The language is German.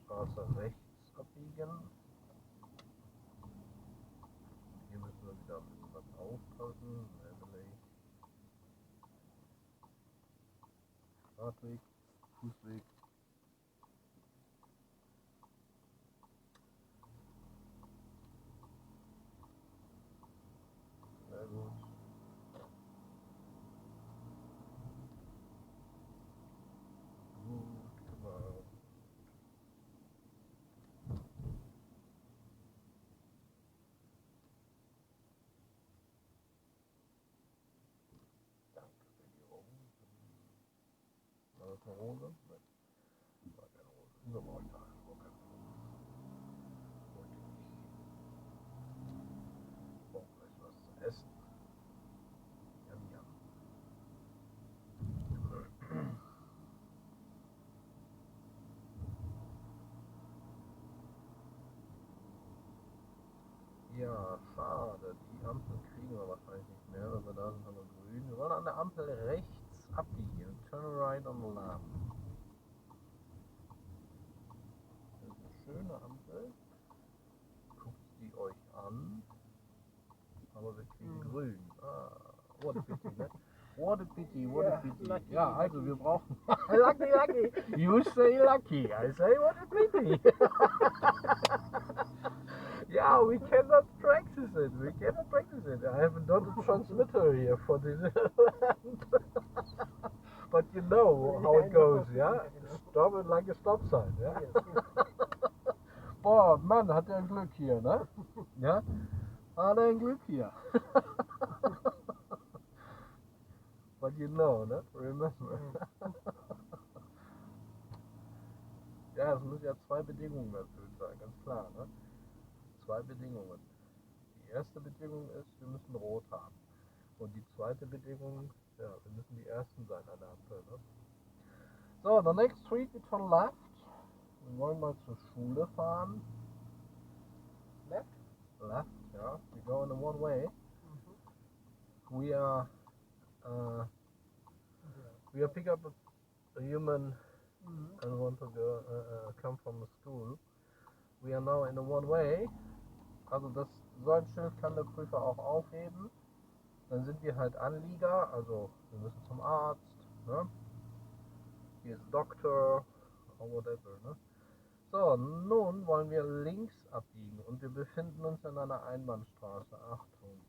Straße rechts abbiegen. Hier müssen wir wieder ein bisschen was aufpassen, nämlich Radweg, Fußweg. Sehr gut. Gut gemacht. Danke für die Rosen. War das eine Rose? Nein, war keine Rose. So brauche ich da keine Rose. Wollte ich. Ich brauche gleich was zu essen. Yum, yum. Ja, schade. Die Ampel kriegen wir wahrscheinlich nicht mehr, weil wir da sind, haben wir grün. Wir wollen an der Ampel rechts abbiegen. Turn right on the left. Das ist eine schöne Ampel. Guckt sie euch an. Aber wir kriegen grün. Ah, what a pity, ne? What a pity, what a pity. Lucky, Ja, also lucky. wir brauchen... lucky, lucky. You say lucky. I say what a pity. Yeah, we cannot practice it. We cannot practice it. I haven't done the transmitter here for this land. But you know how it goes, yeah? Stop it like a stop sign, yeah? Boah, Mann, hat er ein Glück hier, ne? Ja? Hat er ein Glück hier. But you know, ne? Remember. Ja, es müssen ja zwei Bedingungen erfüllt sein, ganz klar, ne? Zwei Bedingungen. Die erste Bedingung ist, wir müssen rot haben. Und die zweite Bedingung, ja, wir müssen die ersten sein an der Ampel, ne? So, the next street is on left. Wir wollen mal zur Schule fahren. Left? Left, ja. We go in a one way. We are pick up a human and want to go, come from the school. We are now in a one way. Also so ein Schild kann der Prüfer auch aufheben. Dann sind wir halt Anlieger, also wir müssen zum Arzt, ne? Hier ist Doktor or whatever, ne? So, nun wollen wir links abbiegen und wir befinden uns in einer Einbahnstraße. Achtung.